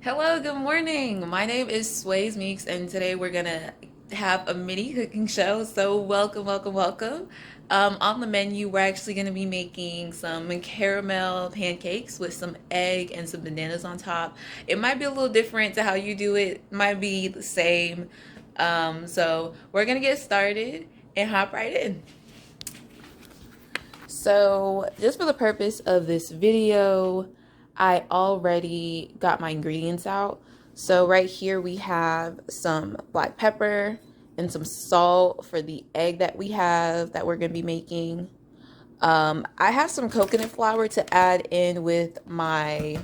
Hello, good morning. My name is Swaize Meeks, and today we're gonna have a mini cooking show. So welcome, welcome, welcome. On the menu, we're actually gonna be making some caramel pancakes with some egg and some bananas on top. It might be a little different to how you do it. Might be the same. So we're gonna get started and hop right in. So just for the purpose of this video, I already got my ingredients out. So right here we have some black pepper and some salt for the egg that we're going to be making. I have some coconut flour to add in with my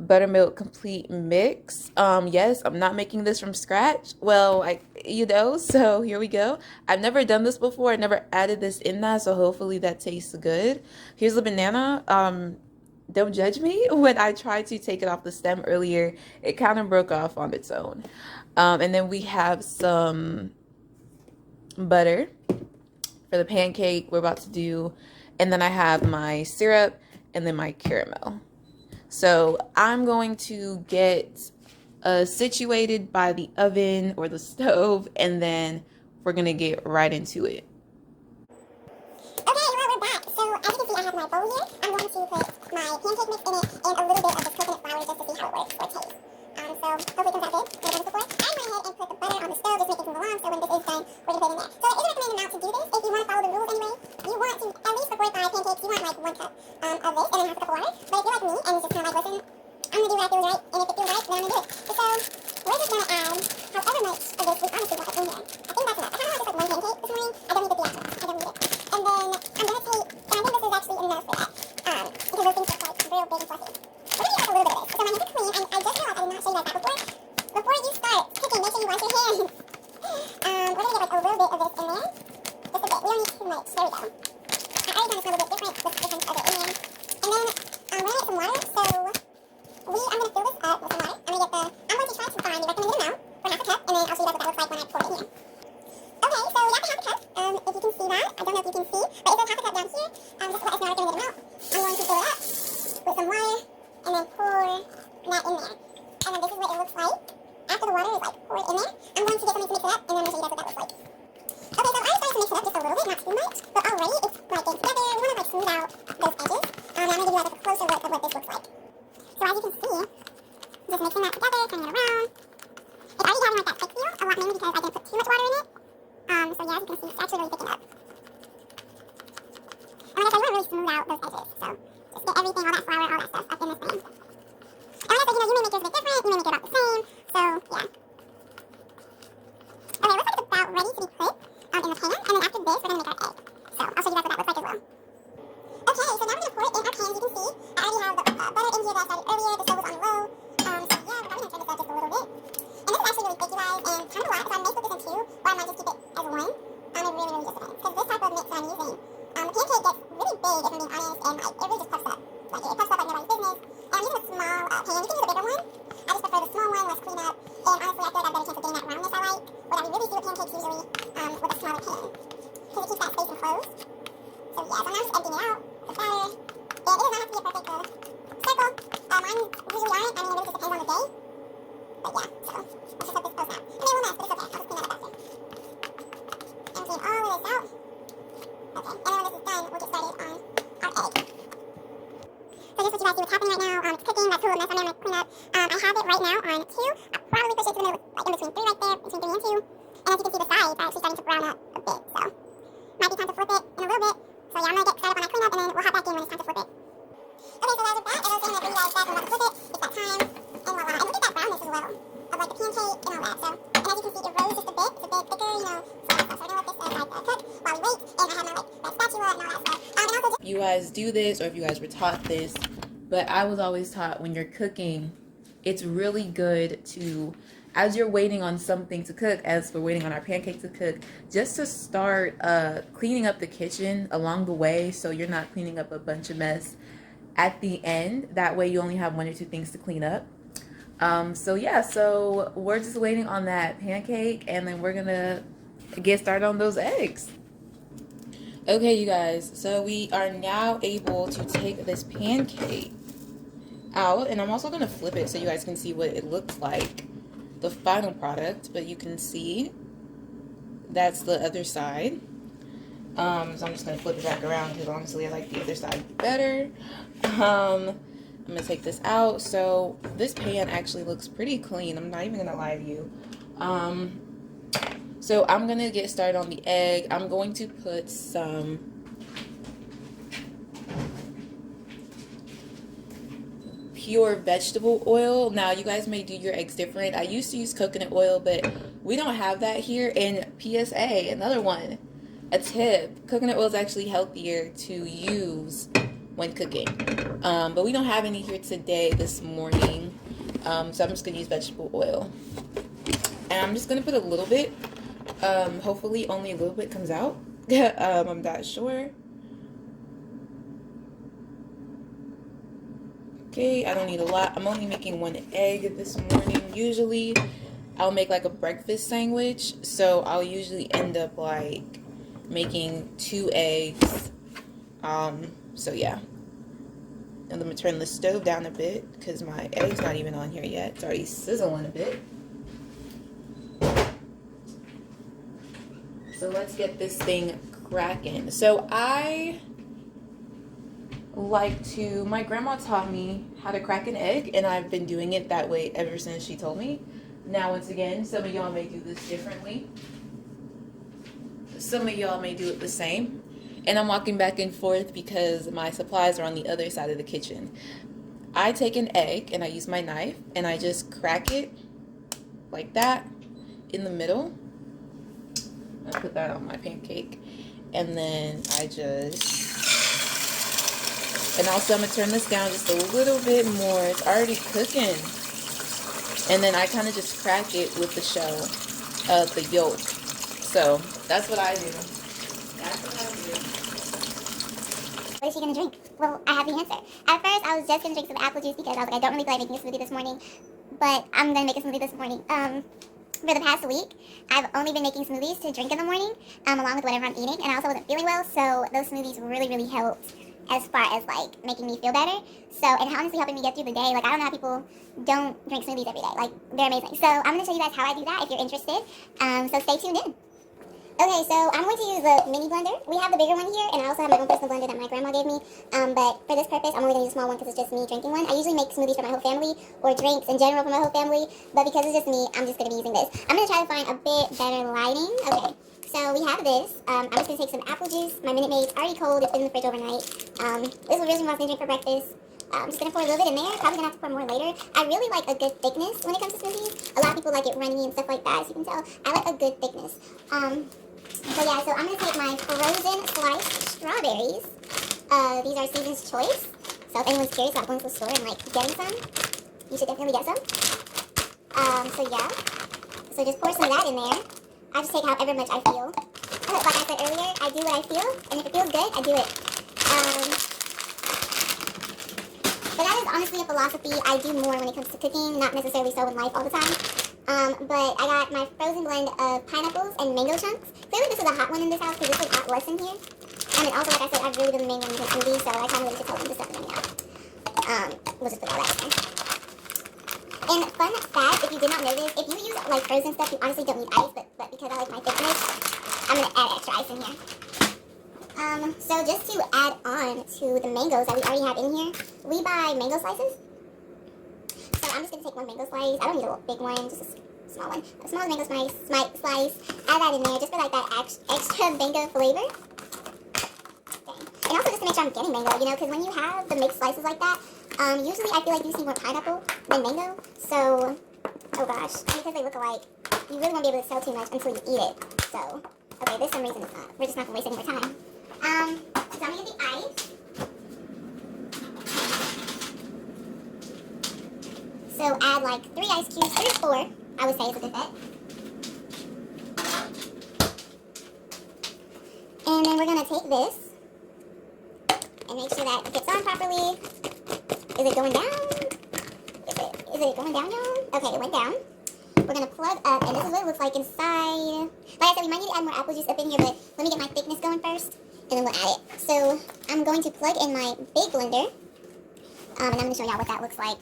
buttermilk complete mix. Yes, I'm not making this from scratch. Well, so here we go. I've never done this before. I never added this in that, so hopefully that tastes good. Here's the banana. Don't judge me. When I tried to take it off the stem earlier, it kind of broke off on its own. And then we have some butter for the pancake we're about to do. And then I have my syrup and then my caramel. So I'm going to get situated by the oven or the stove, and then we're going to get right into it. Okay, well, we're back. So, as you can see, I have my bowl here. I'm going to put my pancake mix in it and a little bit of this coconut flour just to see how it works or tastes. So, hopefully it comes out good. Like I done before. I went ahead and put the butter on the stove, just make it move along, so when this is done, we're going to put it in there. So, it is recommended now to do this if you want to follow the rules anyway. You want to, at least for 4 or 5 pancakes, you want like 1 cup of this, and then half a cup of water. But if you're like me, and it's just kind of like, listen, I'm going to do what I feel is right, and if it feels right, then I'm going to do it. So, we're just going to add however much of this we honestly want in here. I think that's enough. I kind of like just like 1 pancake this morning. I don't need the extra. I don't need it. And then I'm going to take, and I think this is actually enough for that, because those things look like real big and fluffy. We're going to use like a little bit of this. So my hands are clean, and I just realized I did not show you guys that before. Before you start cooking, make sure you wash your hands. We're going to get like a little bit of this in there. Just a bit. We don't need too much. There we go. I already kind of smell a bit different, the difference of it in there. And then we're going to get some water. So I'm going to fill this up with some water. I'm going to try to find the recommended amount for half a cup, and then I'll show you guys what that looks like when I pour it in here. Okay, so we got the half a cup. If you can see that, I don't know if you can see, but it says half a cup down here. Just to let us know the recommended amount. I'm going to fill it up with some water, and then pour that in there. And then this is what it looks like after the water is like poured in there. I'm going to get something to mix it up, and then I'm going to show you guys what that looks like. Okay, so I started to mix it up just a little bit, not too much, but already it's like getting together. We want to like smooth out those edges. I'm going to give you like a closer look of what this looks like. So as you can see, just mixing that together, turning it around. It's already having like that thick feel, a lot mainly because I didn't put too much water in it. So yeah, as you can see, it's actually really thickened up. And like I said, you want to really smooth out those edges. So just get everything, all that flour, all that stuff up in this thing. And like I said, you may make yours a bit different, you may make it about the same. So yeah. Okay, looks like it's about ready to be put in the pan. And then after this, we're going to make our egg. So I'll show you guys what that looks like as well. Okay, so now we're going to pour it in our pan. You can see I already have the butter in here that I started earlier. The stove was on low. So yeah, we're probably going to turn this up just a little bit. And this is actually really thick, you guys, and kind of a lot. So I may put this in 2, or I might just keep it as 1. It really, really just depends. Because this type of mix that I'm using, the pancake gets really big, if I'm being honest, and like it really just puffs up. Like it puffs up like nobody's business. And I'm using a small pan. You can use a bigger one. I just prefer the small one, less clean up. And honestly, I feel like I've got a better chance of getting that roundness I like, or that we really see with pancakes usually, with a smaller pan. Because it keeps that space enclosed. So yeah, so I'm now just emptying it out, the batter. And it does not have to be a perfect circle. Mine usually aren't. I mean, it really just depends on the day. But yeah, so let's just let this post out. And it will mess, but it's okay. I'll just clean that up after. Emptying all of this out. Okay, and then when this is done, we'll get started on our egg. So just so you guys see what's happening right now, it's cooking, that tool mess I'm going to clean up. I have it right now on 2. I'll probably push it to the middle, like in between 3 right there, between 3 and 2. And as you can see, the sides are actually starting to brown up a bit, so might be time to flip it in a little bit. So yeah, I'm going to get started on my cleanup, and then we'll hop back in when it's time to flip it. Okay, so as of that, as I was saying, I realized that I'm about to flip it. It's that time, and voila. And look at that brownness as well, of like the pancake and all that. So, and as you can see, it rose just a bit. It's a bit thicker, you know. So we're going to let this cook while we wait. And I have my like red spatula and all that stuff. And also, You guys do this, or if you guys were taught this, but I was always taught when you're cooking, it's really good to, as you're waiting on something to cook, as we're waiting on our pancake to cook, just to start cleaning up the kitchen along the way, so you're not cleaning up a bunch of mess at the end. That way you only have 1 or 2 things to clean up. So yeah, so we're just waiting on that pancake, and then we're gonna get started on those eggs. Okay, you guys, so we are now able to take this pancake out, and I'm also going to flip it so you guys can see what it looks like, the final product. But you can see that's the other side. So I'm just going to flip it back around because honestly I like the other side better. I'm going to take this out. So this pan actually looks pretty clean. I'm not even going to lie to you. So I'm going to get started on the egg. I'm going to put some pure vegetable oil. Now you guys may do your eggs different. I used to use coconut oil, but we don't have that here. And PSA, another one, a tip, coconut oil is actually healthier to use when cooking, but we don't have any here today this morning, so I'm just gonna use vegetable oil, and I'm just gonna put a little bit, hopefully only a little bit comes out. I'm not sure. Okay, I don't need a lot. I'm only making one egg this morning. Usually I'll make like a breakfast sandwich, so I'll usually end up like making 2 eggs. So yeah. And let me turn the stove down a bit because my egg's not even on here yet. It's already sizzling a bit. So let's get this thing cracking. So my grandma taught me how to crack an egg, and I've been doing it that way ever since she told me. Now, once again, some of y'all may do this differently. Some of y'all may do it the same. And I'm walking back and forth because my supplies are on the other side of the kitchen. I take an egg and I use my knife and I just crack it like that in the middle. I put that on my pancake. And then and also I'm going to turn this down just a little bit more. It's already cooking. And then I kind of just crack it with the shell of the yolk. So that's what I do. What is she gonna drink? Well, I have the answer. At first, I was just gonna drink some apple juice because I was like, I don't really feel like making a smoothie this morning, but I'm gonna make a smoothie this morning. For the past week, I've only been making smoothies to drink in the morning, along with whatever I'm eating, and I also wasn't feeling well, so those smoothies really, really helped as far as like making me feel better. So, and honestly helping me get through the day. Like, I don't know how people don't drink smoothies every day. Like, they're amazing. So I'm gonna show you guys how I do that if you're interested. So stay tuned in. Okay, so I'm going to use the mini blender. We have the bigger one here, and I also have my own personal blender that my grandma gave me. But for this purpose, I'm only going to use a small one because it's just me drinking one. I usually make smoothies for my whole family, or drinks in general for my whole family. But because it's just me, I'm just going to be using this. I'm going to try to find a bit better lighting. Okay, so we have this. I'm just going to take some apple juice. My Minute Maid's already cold. It's been in the fridge overnight. This is originally what I was going to drink for breakfast. I'm just going to pour a little bit in there. Probably going to have to pour more later. I really like a good thickness when it comes to smoothies. A lot of people like it runny and stuff like that, as you can tell. I like a good thickness. So yeah, so I'm going to take my frozen sliced strawberries. These are Susan's Choice. So if anyone's curious about going to the store and like getting some, you should definitely get some. So yeah. So just pour some of that in there. I just take however much I feel. Like I said earlier, I do what I feel, and if it feels good, I do it. But that is honestly a philosophy I do more when it comes to cooking, not necessarily so in life all the time. But I got my frozen blend of pineapples and mango chunks. Clearly this is a hot one in this house because this was hot less in here. And also, like I said, I've really been the main one in smoothies, so I kind of really should tell them to start bringing out. We'll just put all that in there. And fun fact, if you did not know this, if you use like frozen stuff, you honestly don't need ice, but because I like my thickness, I'm going to add extra ice in here. So just to add on to the mangoes that we already have in here, we buy mango slices. So I'm just going to take one mango slice. I don't need a big one, just a small one. A small mango slice, add that in there just for like that extra mango flavor. Okay. And also just to make sure I'm getting mango, you know, because when you have the mixed slices like that, usually I feel like you see more pineapple than mango. So, oh gosh, because they look alike, you really won't be able to tell too much until you eat it. So, okay, there's some reason it's not. We're just not going to waste any more time. So I'm going to get the ice. So add like 3 ice cubes, 3 or 4, I would say is a good bet. And then we're going to take this and make sure that it gets on properly. Is it going down? Is it going down, y'all? Okay, it went down. We're going to plug up, and this is what it looks like inside. Like I said, we might need to add more apple juice up in here, but let me get my thickness going first, and then we'll add it. So I'm going to plug in my big blender. And I'm going to show y'all what that looks like.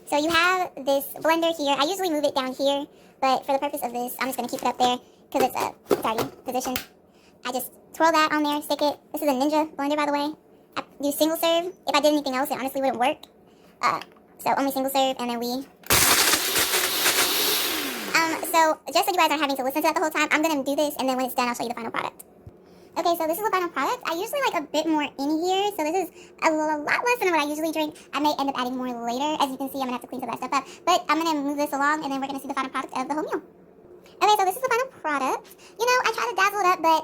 So you have this blender here. I usually move it down here, but for the purpose of this, I'm just going to keep it up there because it's already positioned. I just twirl that on there, stick it. This is a Ninja blender, by the way. I do single serve. If I did anything else, it honestly wouldn't work. So only single serve, and then we... So just so you guys aren't having to listen to that the whole time, I'm going to do this, and then when it's done, I'll show you the final product. Okay, so this is the final product. I usually like a bit more in here, so this is a lot less than what I usually drink. I may end up adding more later. As you can see, I'm going to have to clean some of that stuff up. But I'm going to move this along, and then we're going to see the final product of the whole meal. Okay, so this is the final product. You know, I try to dazzle it up, but